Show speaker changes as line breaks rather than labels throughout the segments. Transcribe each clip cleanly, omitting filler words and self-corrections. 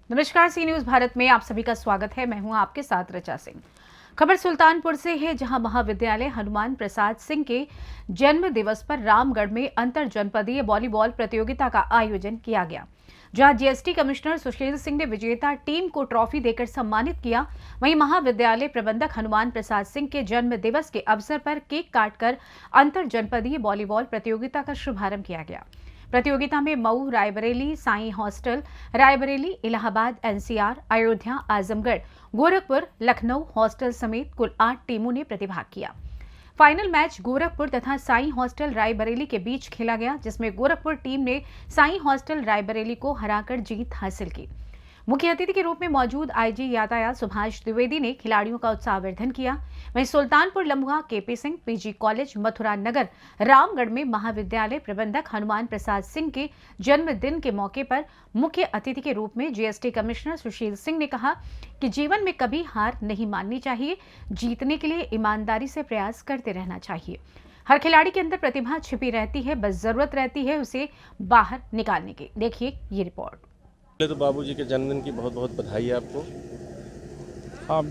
नमस्कार, सी न्यूज भारत में आप सभी का स्वागत है। मैं हूं आपके साथ ऋचा सिंह। खबर सुल्तानपुर से है, जहां महाविद्यालय हनुमान प्रसाद सिंह के जन्म दिवस पर रामगढ़ में अंतर जनपदीय वॉलीबॉल प्रतियोगिता का आयोजन किया गया, जहां जीएसटी कमिश्नर सुशील सिंह ने विजेता टीम को ट्रॉफी देकर सम्मानित किया। वहीं महाविद्यालय प्रबंधक हनुमान प्रसाद सिंह के जन्म दिवस के अवसर पर केक काटकर अंतर जनपदीय वॉलीबॉल प्रतियोगिता का शुभारंभ किया गया। प्रतियोगिता में Mau, Raebareli, Sai hostel, Raebareli, Allahabad, NCR, Ayodhya, Azamgarh, Gorakhpur, Lucknow hostel समेत कुल 8 टीमों ने प्रतिभाग किया। फाइनल मैच गोरखपुर तथा साईं हॉस्टल रायबरेली के बीच खेला गया, जिसमें गोरखपुर टीम ने साईं हॉस्टल रायबरेली को हराकर जीत हासिल की। मुख्य अतिथि के रूप में मौजूद आईजी यातायात सुभाष द्विवेदी ने खिलाड़ियों का उत्साहवर्धन किया। वहीं Sultanpur Lambhua, KP Singh, PG college, Mathura Nagar, Ramgarh में महाविद्यालय प्रबंधक हनुमान प्रसाद सिंह के जन्मदिन के मौके पर मुख्य अतिथि के रूप में जीएसटी कमिश्नर सुशील सिंह ने कहा कि जीवन में कभी हार नहीं माननी चाहिए, जीतने के लिए ईमानदारी से प्रयास करते रहना चाहिए। हर खिलाड़ी के अंदर प्रतिभा छिपी रहती है, बस जरूरत रहती है उसे बाहर निकालने की। देखिए ये रिपोर्ट।
पहले तो बाबूजी के जन्मदिन की बहुत बहुत बधाई है आपको।
आप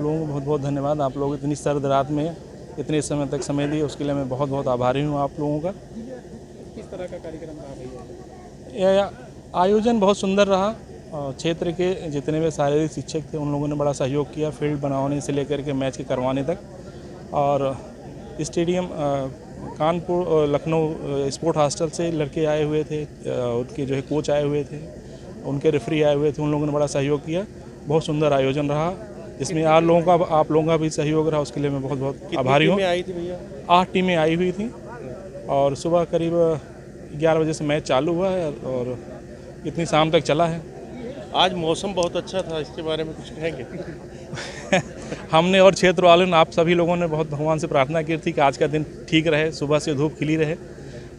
लोगों को बहुत बहुत धन्यवाद। आप लोग इतनी सर्द रात में इतने समय तक समय दिए, उसके लिए मैं बहुत बहुत आभारी हूँ आप लोगों का।
किस तरह का कार्यक्रम रहा भैया?
यह आयोजन बहुत सुंदर रहा। क्षेत्र के जितने भी शारीरिक शिक्षक थे उन लोगों ने बड़ा सहयोग किया, फील्ड बनाने से लेकर के मैच के करवाने तक। और stadium Kanpur Lucknow sport hostel से लड़के आए हुए थे, उनके जो है कोच आए हुए थे, उनके रेफरी आए हुए थे, उन लोगों ने बड़ा सहयोग किया। बहुत सुंदर आयोजन रहा, जिसमें आप लोगों का भी सहयोग रहा, उसके लिए मैं बहुत बहुत आभारी हूँ।
आई थी भैया?
8 टीमें आई हुई थी और सुबह करीब 11 बजे से मैच चालू हुआ है और इतनी शाम तक चला है।
आज मौसम बहुत अच्छा था, इसके बारे में कुछ कहेंगे?
हमने और क्षेत्र वालों ने, आप सभी लोगों ने बहुत भगवान से प्रार्थना की थी कि आज का दिन ठीक रहे, सुबह से धूप खिली रहे,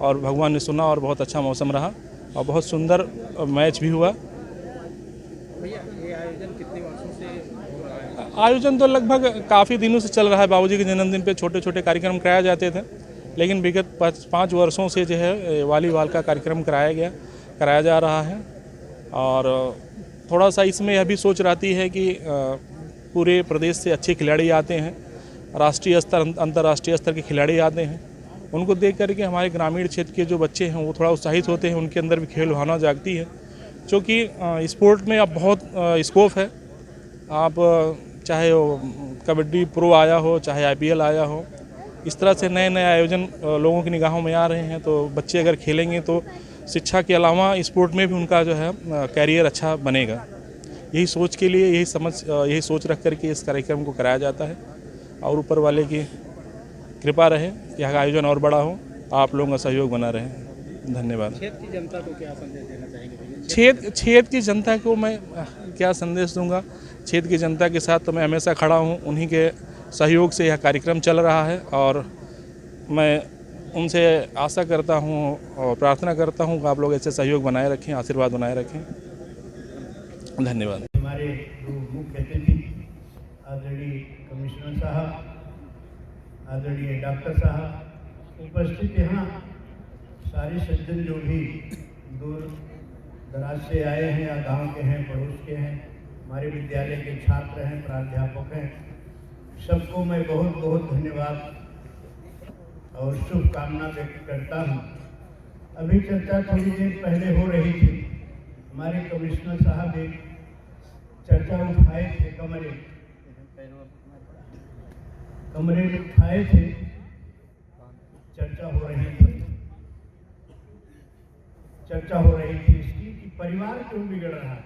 और भगवान ने सुना और बहुत अच्छा मौसम रहा और बहुत सुंदर मैच भी हुआ।
भैया ये आयोजन कितने वर्षों से हो रहा है?
आयोजन तो लगभग काफ़ी दिनों से चल रहा है। बाबूजी के जन्मदिन पे छोटे छोटे कार्यक्रम कराए जाते थे, लेकिन विगत 5 वर्षों से जो है वॉलीबॉल का कार्यक्रम कराया जा रहा है। और थोड़ा सा इसमें यह भी सोच रहती है कि पूरे प्रदेश से अच्छे खिलाड़ी आते हैं, राष्ट्रीय स्तर अंतर्राष्ट्रीय स्तर के खिलाड़ी आते हैं। उनको देख करके हमारे ग्रामीण क्षेत्र के जो बच्चे हैं वो थोड़ा उत्साहित होते हैं, उनके अंदर भी खेल भावना जागती है, क्योंकि स्पोर्ट में अब बहुत स्कोप है। आप चाहे वो कबड्डी प्रो आया हो, चाहे आईपीएल आया हो, इस तरह से नए नए आयोजन लोगों की निगाहों में आ रहे हैं। तो बच्चे अगर खेलेंगे तो शिक्षा के अलावा स्पोर्ट में भी उनका जो है कैरियर अच्छा बनेगा। यही सोच के लिए यही सोच रख करके इस कार्यक्रम को कराया जाता है, और ऊपर वाले की कृपा रहे कि यह आयोजन और बड़ा हो, आप लोगों का सहयोग बना रहे। धन्यवाद।
क्षेत्र की जनता को क्या संदेश देना चाहेंगे भैया?
क्षेत्र की जनता को मैं क्या संदेश दूंगा? क्षेत्र की जनता के साथ तो मैं हमेशा खड़ा हूँ, उन्हीं के सहयोग से यह कार्यक्रम चल रहा है, और मैं उनसे आशा करता हूँ और प्रार्थना करता हूँ कि आप लोग ऐसे सहयोग बनाए रखें, आशीर्वाद बनाए रखें। धन्यवाद।
हमारे जो मुख्य अतिथि आदरणीय कमिश्नर साहब, आदरणीय डॉक्टर साहब, उपस्थित यहाँ सारे सज्जन जो भी दूर दराज से आए हैं या गांव के हैं, पड़ोस के हैं, हमारे विद्यालय के छात्र हैं, प्राध्यापक हैं, सबको मैं बहुत बहुत धन्यवाद और शुभकामना व्यक्त करता हूँ। अभी चर्चा थोड़ी देर पहले हो रही थी, हमारे कमिश्नर साहब एक चर्चा उठाए थे, कमरे में उठाए थे, चर्चा हो रही थी इसकी कि परिवार क्यों बिगड़ रहा है।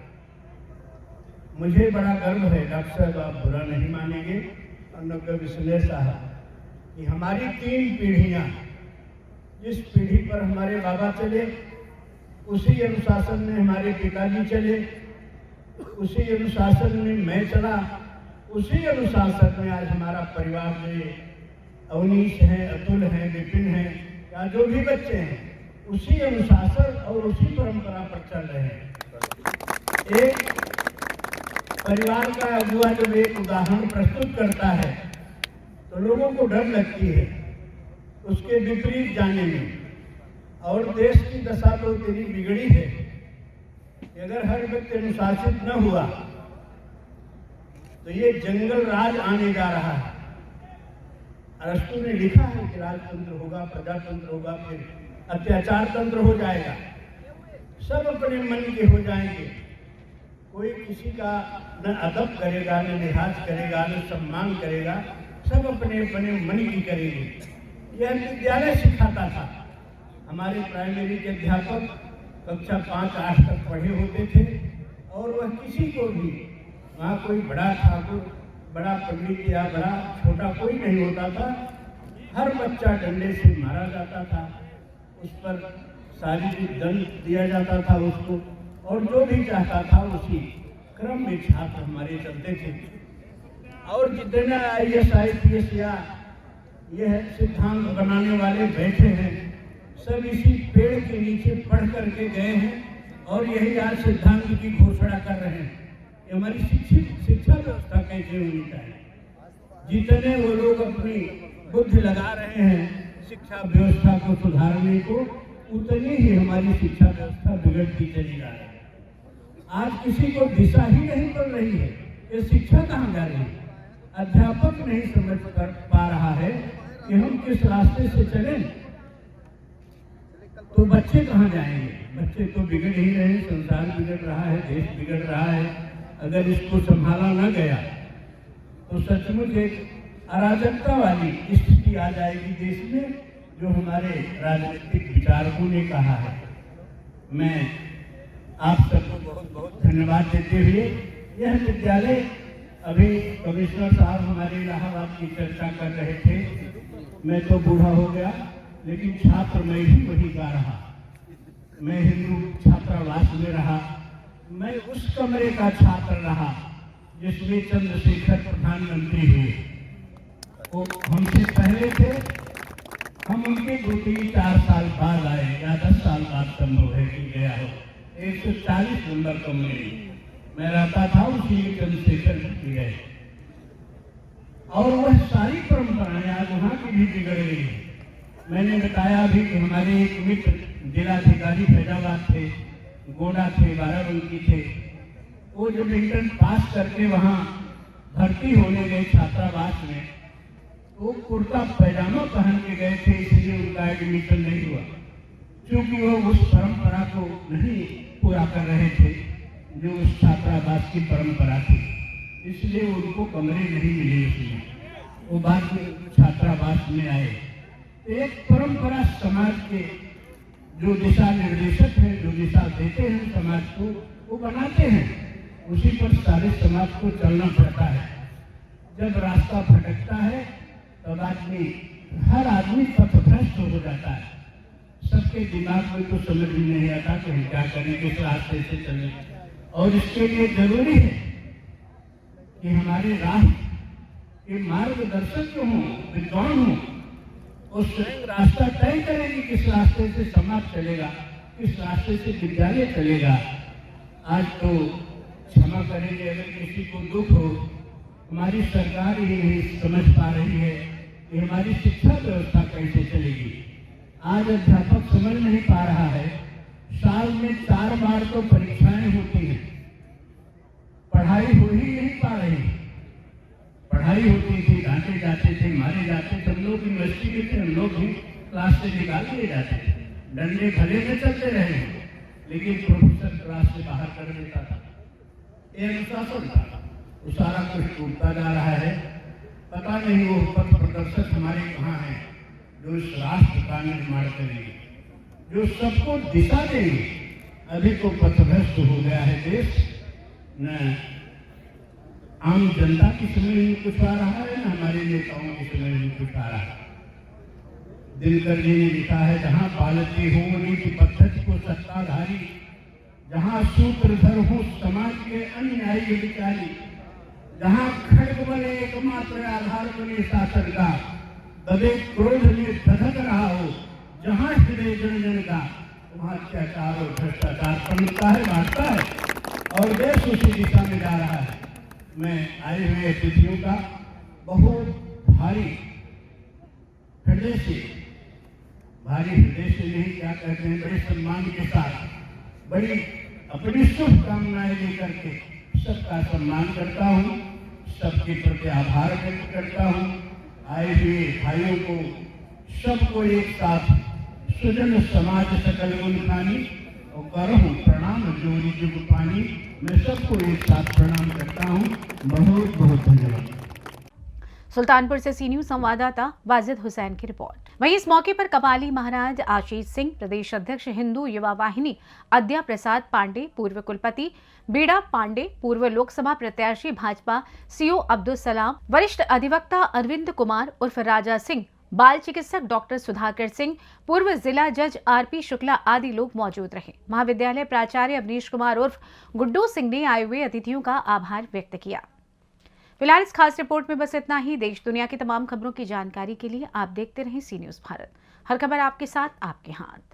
मुझे बड़ा गर्व है, डॉक्टर साहब आप बुरा नहीं मानेंगे, और न कमिश्नर साहब, कि हमारी 3 पीढ़ियां, जिस पीढ़ी पर हमारे बाबा चले उसी अनुशासन में हमारे पिताजी चले, उसी अनुशासन में मैं चला, उसी अनुशासन में आज हमारा परिवार में अवनीश हैं, अतुल हैं, विपिन हैं, या जो भी बच्चे हैं, उसी अनुशासन और उसी परंपरा पर चल रहे हैं। एक परिवार का अगुआ जब एक उदाहरण प्रस्तुत करता है तो लोगों को डर लगती है उसके विपरीत जाने में, और देश की दशा तो इतनी बिगड़ी है कि अगर हर व्यक्ति अनुशासित न हुआ तो ये जंगल राज आने जा रहा है। अरस्तु ने लिखा है कि राजतंत्र होगा, प्रजातंत्र होगा, फिर अत्याचार तंत्र हो जाएगा। सब अपने मन के हो जाएंगे, कोई किसी का न अदब करेगा, न लिहाज करेगा, न सम्मान करेगा, सब अपने अपने मन की करेंगे। यह विद्यालय सिखाता था। हमारे प्राइमरी के अध्यापक कक्षा 5-8 तक पढ़े होते थे और वह किसी को भी, वहाँ कोई बड़ा ठाकुर, बड़ा पंडित या बड़ा छोटा कोई नहीं होता था, हर बच्चा डंडे से मारा जाता था, उस पर शारीरिक दंड दिया जाता था उसको, और जो भी चाहता था उसी क्रम में छात्र हमारे चलते थे। और जितने IAS IPS या यह सिद्धांत बनाने वाले बैठे हैं, सब इसी पेड़ के नीचे पढ़ करके गए हैं और यही आज सिद्धांत की घोषणा कर रहे हैं। हमारी शिक्षा व्यवस्था कैसे होनी चाहिए। जितने वो लोग अपनी बुद्धि लगा रहे हैं शिक्षा व्यवस्था को सुधारने को, उतनी ही हमारी शिक्षा व्यवस्था बिगड़ती चली जा रही है। आज किसी को दिशा ही नहीं मिल रही है, ये शिक्षा कहाँ जा रही है। अध्यापक नहीं समझ पा रहा है कि हम किस रास्ते से चलें, तो बच्चे कहाँ जाएंगे। बच्चे तो बिगड़ ही रहे हैं, संसार बिगड़ रहा है, देश बिगड़ रहा है। अगर इसको संभाला न गया तो सचमुच एक अराजकता वाली स्थिति आ जाएगी देश में, जो हमारे राजनीतिक विचारकों ने कहा है। मैं आप सबको बहुत बहुत धन्यवाद देते हुए, यह विद्यालय, अभी कमिश्नर साहब हमारे इलाहाबाद की चर्चा कर रहे थे, मैं तो बूढ़ा हो गया, लेकिन छात्र मैं ही वही गा रहा। मैं हिंदू छात्रावास में रहा, मैं उस कमरे का छात्र रहा जिसमें चंद्रशेखर प्रधानमंत्री हुए। वो हमसे पहले थे, हम उनके 2-4 साल बाद आए या 10 साल बाद संभव है कि गया हो। 140 नंबर कमरे मैं रहता था, उसी में चंद्रशेखर जी गए। और वह सारी परंपराएं आज वहाँ की भी बिगड़ गई। मैंने बताया अभी कि हमारे एक मित्र जिलाधिकारी फैजाबाद थे, गोडा थे, बाराबंकी थे। वो जब इंटर पास करके वहाँ भर्ती होने गए छात्रावास में, वो कुर्ता पैजामा पहन के गए थे, इसलिए उनका एडमिशन नहीं हुआ, क्योंकि वो उस परंपरा को नहीं पूरा कर रहे थे जो उस छात्रावास की परंपरा थी, इसलिए उनको कमरे नहीं मिले। उसमें वो बाद में छात्रावास में आए। एक परंपरा समाज के जो दिशा निर्देशक हैं, जो दिशा देते हैं समाज को, वो बनाते हैं, उसी पर सारे समाज को चलना पड़ता है। जब रास्ता भटकता है तब हर आदमी पथभ्रष्ट हो जाता है। सबके दिमाग में तो समझ ही नहीं आता कि हम क्या करें, किस रास्ते से चलें। और इसके लिए जरूरी है कि हमारे राष्ट्र के मार्गदर्शक जो हों, विद्वान हों, वो स्वयं रास्ता तय करेंगे किस रास्ते से समाज चलेगा, किस रास्ते से विद्यालय चलेगा। आज तो क्षमा करेंगे अगर किसी को दुख हो, हमारी सरकार ही नहीं समझ पा रही है कि हमारी शिक्षा व्यवस्था कैसे चलेगी। आज अध्यापक समझ नहीं पा रहा है, साल में 4 बार तो परीक्षाएं होती हैं, पढ़ाई हो ही नहीं पा रही। पढ़ाई होती थी, डांटे जाते थे, मारे जाते थे, हम लोग यूनिवर्सिटी में थे, हम लोग भी क्लास से निकाल दिए जाते थे। डंडे भले में चलते रहे, लेकिन प्रोफेसर क्लास से बाहर कर देता था। ये अनुशासन था, वो सारा कुछ टूटता जा रहा है। पता नहीं वो पथ प्रदर्शक हमारे कहाँ हैं जो इस राष्ट्र का निर्माण करेंगे, जो सबको दिशा देंगे। अभी तो पथभ्रष्ट हो गया है देश, न आम जनता की समझ में कुछ आ रहा है, न हमारे नेताओं की समझ में कुछ आ रहा है। दिनकर जी ने लिखा है, जहाँ पालती हो नीति पद्धति को सत्ताधारी, जहाँ सूत्रधर हो समाज के अन्यायी विचारी, जहाँ खड्ग बने एकमात्र आधार बने शासन का, दबे क्रोध में धधक रहा हो, जहाँ हृदय जन जन का, वहाँ अत्याचार और भ्रष्टाचार पनपता है, बांटता है और देश उसी दिशा में जा रहा है। मैं आए हुए अतिथियों का बहुत भारी हृदय से नहीं क्या कहते हैं, बड़े सम्मान के साथ, बड़ी अपनी शुभकामनाएं लेकर के सबका सम्मान करता हूँ, सबके प्रति आभार व्यक्त करता हूँ। आए हुए भाइयों को सबको एक साथ सुजन समाज सकल गुण खानी और करहूँ प्रणाम जोरी जुग पानी। मैं सबको एक साथ प्रणाम करता हूँ। बहुत बहुत धन्यवाद।
सुल्तानपुर से सी न्यूज संवाददाता वाजिद हुसैन की रिपोर्ट। वहीं इस मौके पर कपाली महाराज आशीष सिंह, प्रदेश अध्यक्ष हिंदू युवा वाहिनी अद्या प्रसाद पांडे, पूर्व कुलपति बीड़ा पांडे, पूर्व लोकसभा प्रत्याशी भाजपा सीओ अब्दुल सलाम, वरिष्ठ अधिवक्ता अरविंद कुमार उर्फ राजा सिंह, बाल चिकित्सक डॉक्टर सुधाकर सिंह, पूर्व जिला जज आरपी शुक्ला आदि लोग मौजूद रहे। महाविद्यालय प्राचार्य अवनीश कुमार उर्फ गुड्डू सिंह ने आए हुए अतिथियों का आभार व्यक्त किया। फिलहाल इस खास रिपोर्ट में बस इतना ही। देश दुनिया की तमाम खबरों की जानकारी के लिए आप देखते रहें सी न्यूज भारत। हर खबर आपके साथ, आपके हाथ।